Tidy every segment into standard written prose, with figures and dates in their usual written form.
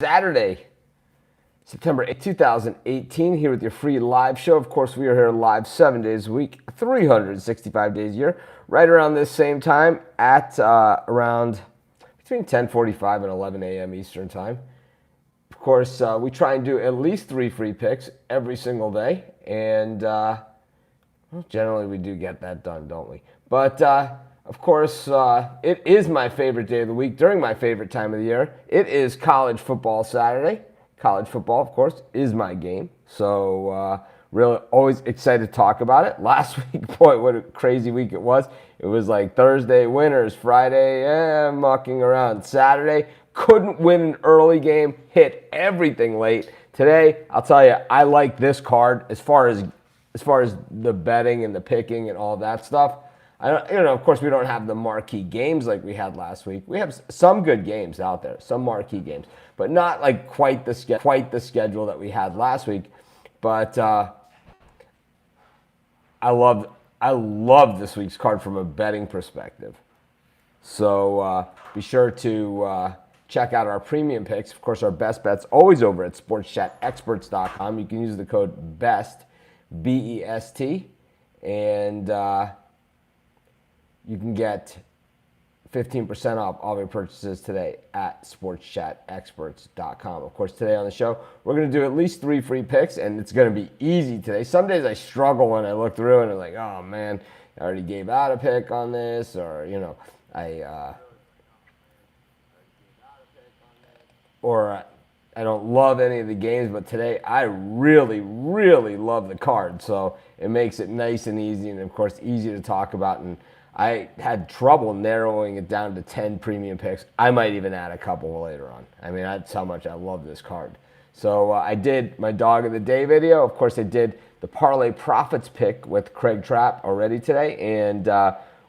Saturday, September 8th, 2018, here with your free live show. Of course, we are here live 7 days a week, 365 days a year, right around this same time at around between 10:45 and 11 a.m. Eastern Time. Of course, we try and do at least 3 free picks every single day, and generally we do get that done, don't we? But of course, it is my favorite day of the week during my favorite time of the year. It is college football Saturday. College football, of course, is my game. So really always excited to talk about it. Last week, boy, what a crazy week it was. It was like Thursday, winners, Friday, mucking around. Saturday, couldn't win an early game, hit everything late. Today, I'll tell you, I like this card as far as the betting and the picking and all that stuff. Of course, we don't have the marquee games like we had last week. We have some good games out there, some marquee games, but not like quite the schedule that we had last week. But I love this week's card from a betting perspective. So be sure to check out our premium picks. Of course, our best bets always over at sportschatexperts.com. You can use the code BEST, B-E-S-T, and you can get 15% off all of your purchases today at sportschatexperts.com. Of course, today on the show, we're going to do at least 3 free picks, and it's going to be easy today. Some days I struggle when I look through and I'm like, oh man, I already gave out a pick on this, or I don't love any of the games, but today I really, really love the card. So it makes it nice and easy, and of course easy to talk about. And I had trouble narrowing it down to 10 premium picks. I might even add a couple later on. I mean, that's how much I love this card. So I did my Dog of the Day video. Of course, I did the Parlay Profits pick with Craig Trapp already today. And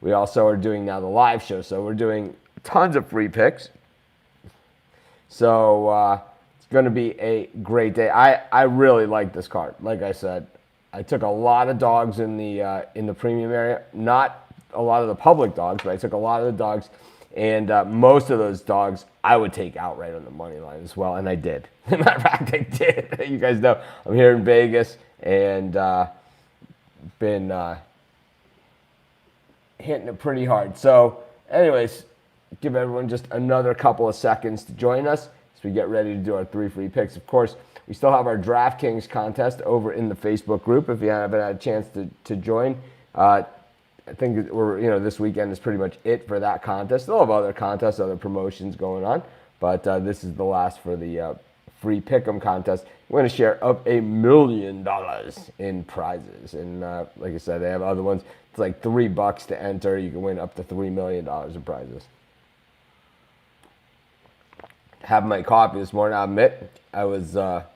we also are doing now the live show. So we're doing tons of free picks. So it's going to be a great day. I really like this card. Like I said, I took a lot of dogs in the premium area. Not a lot of the public dogs, but I took a lot of the dogs, and most of those dogs I would take outright on the money line as well, and I did. As a matter of fact, I did. You guys know I'm here in Vegas, and been hitting it pretty hard. So anyways, give everyone just another couple of seconds to join us as we get ready to do our 3 free picks. Of course, we still have our DraftKings contest over in the Facebook group if you haven't had a chance to join. I think this weekend is pretty much it for that contest. Still have other contests, other promotions going on, but this is the last for the free pick'em contest. We're going to share up $1 million in prizes, and like I said, they have other ones. It's like $3 to enter. You can win up to $3 million in prizes. Having my coffee this morning. I admit I was up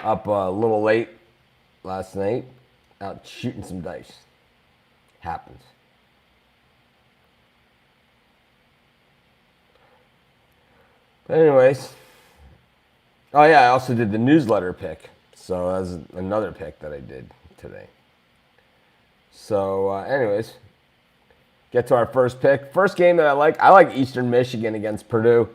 a little late last night, out shooting some dice. Happens. But anyways, oh yeah, I also did the newsletter pick. So that's another pick that I did today. So anyways, get to our first pick. First game that I like Eastern Michigan against Purdue.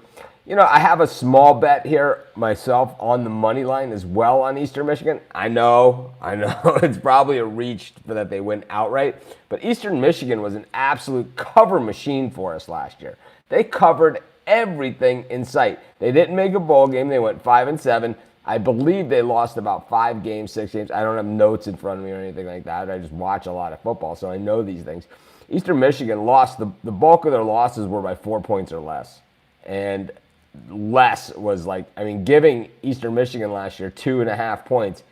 I have a small bet here myself on the money line as well on Eastern Michigan. I know it's probably a reach for that they win outright, but Eastern Michigan was an absolute cover machine for us last year. They covered everything in sight. They didn't make a bowl game. They went 5-7. I believe they lost about 5 games, 6 games. I don't have notes in front of me or anything like that. I just watch a lot of football, so I know these things. Eastern Michigan lost. The bulk of their losses were by 4 points or less. And less was giving Eastern Michigan last year 2.5 points,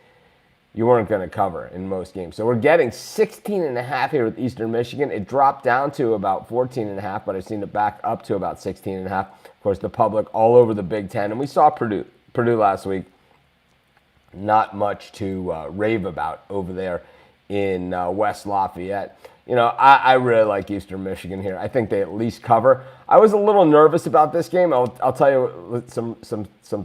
you weren't going to cover in most games. So we're getting 16.5 here with Eastern Michigan. It dropped down to about 14.5, but I've seen it back up to about 16.5. Of course, the public all over the Big Ten. And we saw Purdue last week. Not much to rave about over there in West Lafayette. I really like Eastern Michigan here. I think they at least cover. I was a little nervous about this game. I'll tell you some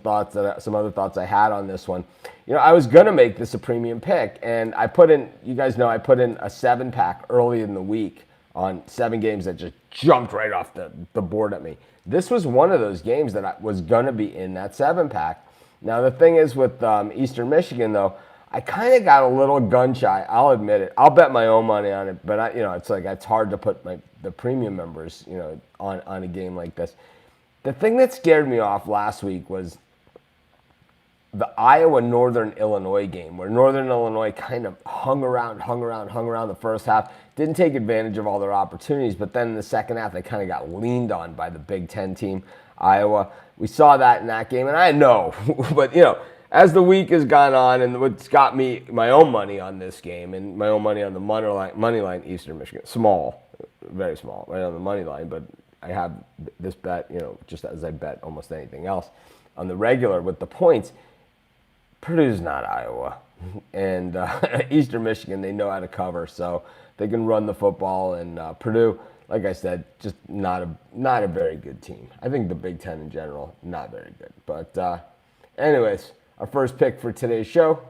thoughts some other thoughts I had on this one. I was gonna make this a premium pick, and I put in. You guys know I put in a 7-pack early in the week on 7 games that just jumped right off the board at me. This was one of those games that was going to be in that 7-pack. Now, the thing is with Eastern Michigan, though, I kind of got a little gun shy. I'll admit it. I'll bet my own money on it, but it's hard to put the premium members, on a game like this. The thing that scared me off last week was the Iowa Northern Illinois game, where Northern Illinois kind of hung around the first half, didn't take advantage of all their opportunities, but then in the second half they kind of got leaned on by the Big Ten team, Iowa. We saw that in that game, and I know, but as the week has gone on, and what's got me my own money on this game and my own money on the money line Eastern Michigan, small, very small, right on the money line, but I have this bet, just as I bet almost anything else on the regular with the points. Purdue's not Iowa, and Eastern Michigan, they know how to cover, so they can run the football. And Purdue, like I said, just not a very good team. I think the Big Ten in general, not very good. But anyways, our first pick for today's show,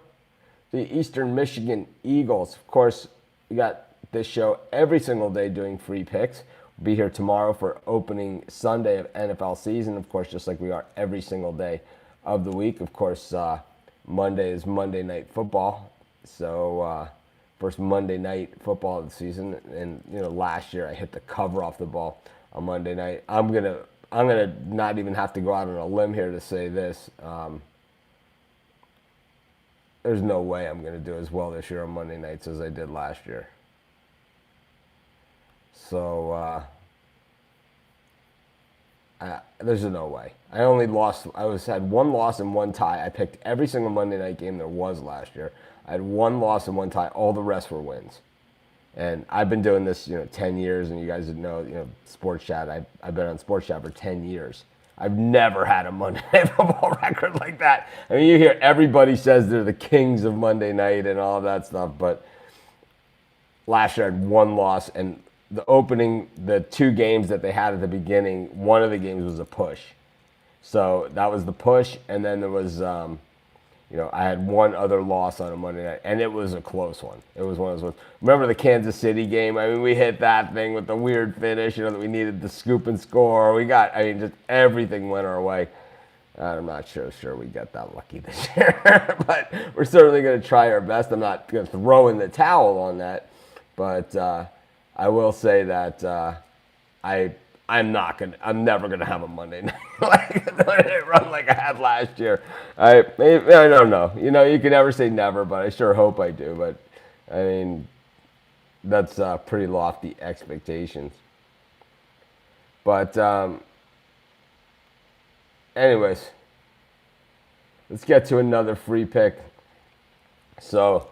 the Eastern Michigan Eagles. Of course, we got this show every single day doing free picks. We'll be here tomorrow for opening Sunday of NFL season, of course, just like we are every single day of the week. Of course, Monday is Monday Night Football, so first Monday Night Football of the season. And last year I hit the cover off the ball on Monday night. I'm gonna not even have to go out on a limb here to say this. There's no way I'm gonna do as well this year on Monday nights as I did last year. So there's no way. I had one loss and one tie. I picked every single Monday night game there was last year. I had one loss and one tie. All the rest were wins. And I've been doing this, 10 years, and you guys know, Sports Chat. I've been on Sports Chat for 10 years. I've never had a Monday Night Football record like that. I mean, you hear everybody says they're the kings of Monday night and all of that stuff, but last year I had one loss, and the two games that they had at the beginning, one of the games was a push. So that was the push, and then there was, I had one other loss on a Monday night, and it was a close one. It was one of those ones. Remember the Kansas City game? I mean, we hit that thing with the weird finish, that we needed the scoop and score. Just everything went our way. I'm not sure we got that lucky this year, but we're certainly going to try our best. I'm not going to throw in the towel on that, but I will say that I'm never gonna have a Monday night run like I had last year. I don't know. You can never say never, but I sure hope I do. But I mean, that's pretty lofty expectations. But anyways, let's get to another free pick. So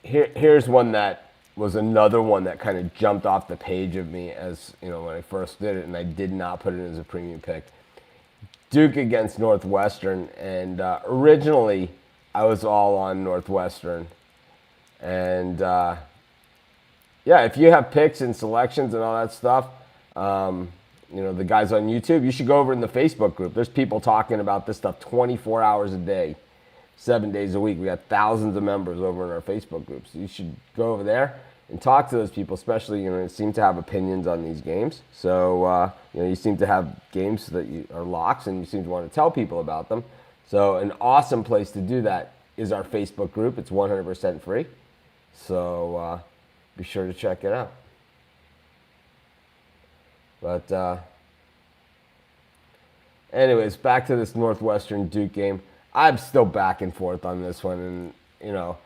here's one that was another one that kind of jumped off the page of me as, when I first did it, and I did not put it as a premium pick. Duke against Northwestern, and originally I was all on Northwestern. And if you have picks and selections and all that stuff, the guys on YouTube, you should go over in the Facebook group. There's people talking about this stuff 24 hours a day, 7 days a week. We got thousands of members over in our Facebook group. So you should go over there and talk to those people, especially, you seem to have opinions on these games. So, you seem to have games that are locks, and you seem to want to tell people about them. So an awesome place to do that is our Facebook group. It's 100% free. So be sure to check it out. But anyways, back to this Northwestern Duke game. I'm still back and forth on this one, and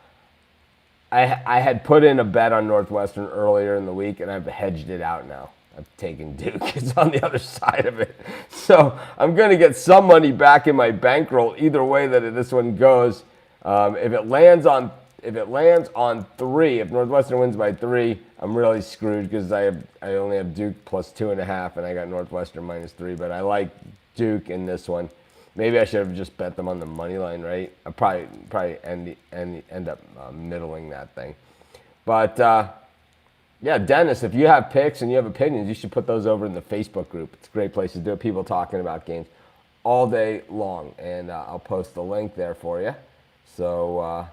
I had put in a bet on Northwestern earlier in the week, and I've hedged it out now. I've taken Duke. It's on the other side of it. So I'm going to get some money back in my bankroll either way that this one goes. If it lands on 3, if Northwestern wins by 3, I'm really screwed because I only have Duke plus 2.5, and I got Northwestern minus 3. But I like Duke in this one. Maybe I should have just bet them on the money line, right? I probably end up middling that thing. But Dennis, if you have picks and you have opinions, you should put those over in the Facebook group. It's a great place to do it. People talking about games all day long, and I'll post the link there for you. So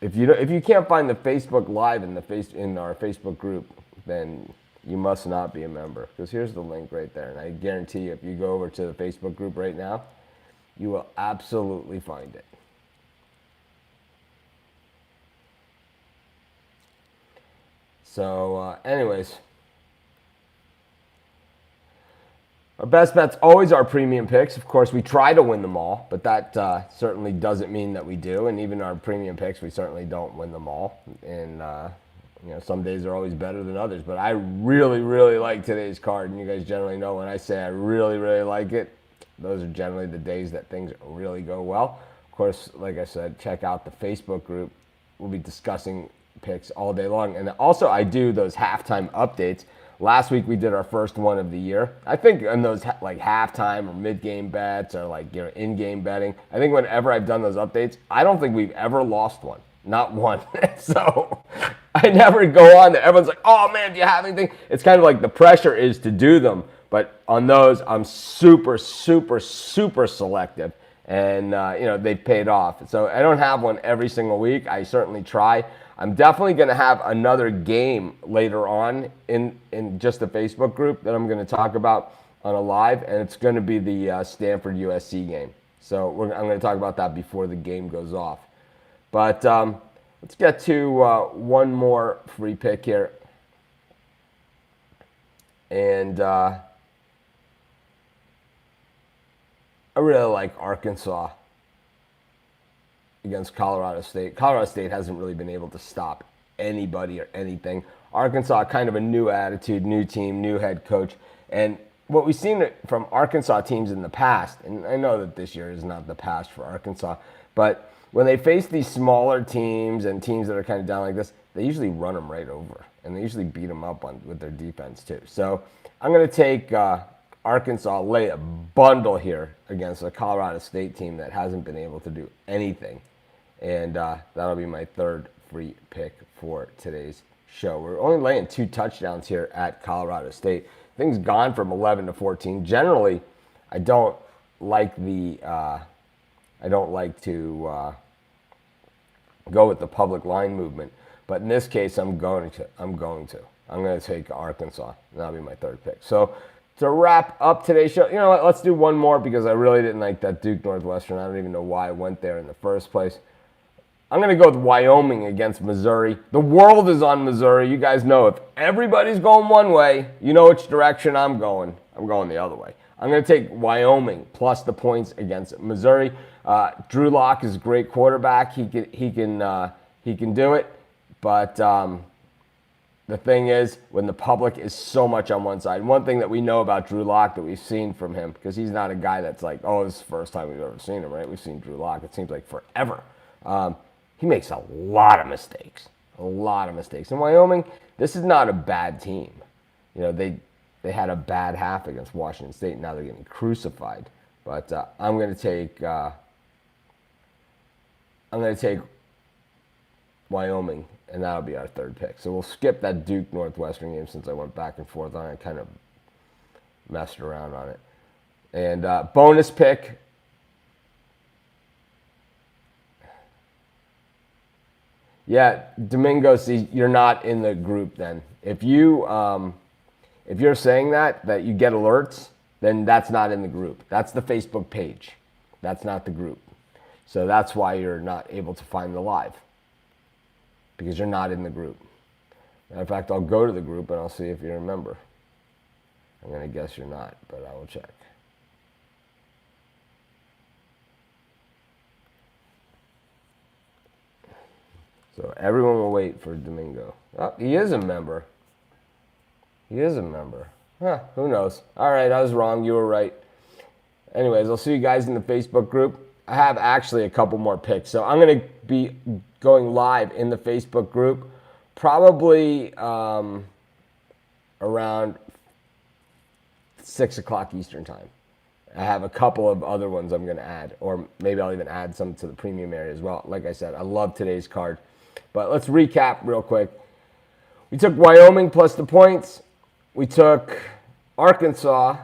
if you can't find the Facebook Live in our Facebook group, then you must not be a member. Because here's the link right there, and I guarantee you, if you go over to the Facebook group right now, you will absolutely find it. So, anyways, our best bets always are premium picks. Of course, we try to win them all, but that certainly doesn't mean that we do. And even our premium picks, we certainly don't win them all. And some days are always better than others. But I really, really like today's card, and you guys generally know when I say I really, really like it, those are generally the days that things really go well. Of course, like I said, check out the Facebook group. We'll be discussing picks all day long. And also, I do those halftime updates. Last week we did our first one of the year. I think in those like halftime or mid-game bets or in-game betting, I think whenever I've done those updates, I don't think we've ever lost one. Not one. So I never go on there. Everyone's like, oh man, do you have anything? It's kind of like the pressure is to do them. But on those, I'm super, super, super selective. And, they paid off. So I don't have one every single week. I certainly try. I'm definitely going to have another game later on in just the Facebook group that I'm going to talk about on a live, and it's going to be the Stanford USC game. So I'm going to talk about that before the game goes off. But let's get to one more free pick here. And I really like Arkansas against Colorado State. Colorado State hasn't really been able to stop anybody or anything. Arkansas, kind of a new attitude, new team, new head coach. And what we've seen from Arkansas teams in the past, and I know that this year is not the past for Arkansas, but when they face these smaller teams and teams that are kind of down like this, they usually run them right over. And they usually beat them up with their defense too. So I'm going to take Arkansas, lay a bundle here against a Colorado State team that hasn't been able to do anything. And that'll be my third free pick for today's show. We're only laying 2 touchdowns here at Colorado State. Things gone from 11 to 14. Generally, I don't like to go with the public line movement, but in this case, I'm going to take Arkansas. And that'll be my third pick. So to wrap up today's show, you know what? Let's do one more because I really didn't like that Duke Northwestern. I don't even know why I went there in the first place. I'm going to go with Wyoming against Missouri. The world is on Missouri. You guys know if everybody's going one way, you know which direction I'm going. I'm going the other way. I'm going to take Wyoming plus the points against Missouri. Drew Lock is a great quarterback. He can do it. But the thing is, when the public is so much on one side, one thing that we know about Drew Lock that we've seen from him, because he's not a guy that's like, oh, this is the first time we've ever seen him, right? We've seen Drew Lock. It seems like forever. He makes a lot of mistakes. In Wyoming, this is not a bad team. They had a bad half against Washington State. Now they're getting crucified. But I'm going to take Wyoming, and that'll be our third pick. So we'll skip that Duke Northwestern game since I went back and forth on it, kind of messed around on it. And bonus pick. Yeah, Domingo, see, you're not in the group then. If you're saying that you get alerts, then that's not in the group. That's the Facebook page. That's not the group. So that's why you're not able to find the live, because you're not in the group. Matter of fact, I'll go to the group and I'll see if you remember. I'm going to guess you're not, but I will check. So everyone will wait for Domingo. Oh, he is a member. Huh, who knows? All right, I was wrong. You were right. Anyways, I'll see you guys in the Facebook group. I have actually a couple more picks. So I'm going to be going live in the Facebook group probably around 6 o'clock Eastern time. I have a couple of other ones I'm going to add, or maybe I'll even add some to the premium area as well. Like I said, I love today's card. But let's recap real quick. We took Wyoming plus the points. We took Arkansas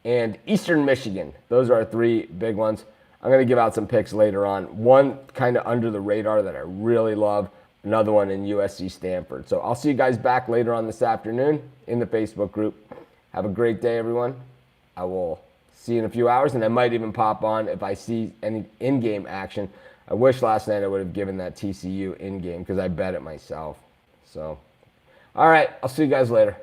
and Eastern Michigan. Those are our 3 big ones. I'm going to give out some picks later on. One kind of under the radar that I really love, another one in USC Stanford. So I'll see you guys back later on this afternoon in the Facebook group. Have a great day, everyone. I will see you in a few hours, and I might even pop on if I see any in-game action. I wish last night I would have given that TCU in-game because I bet it myself. So, all right, I'll see you guys later.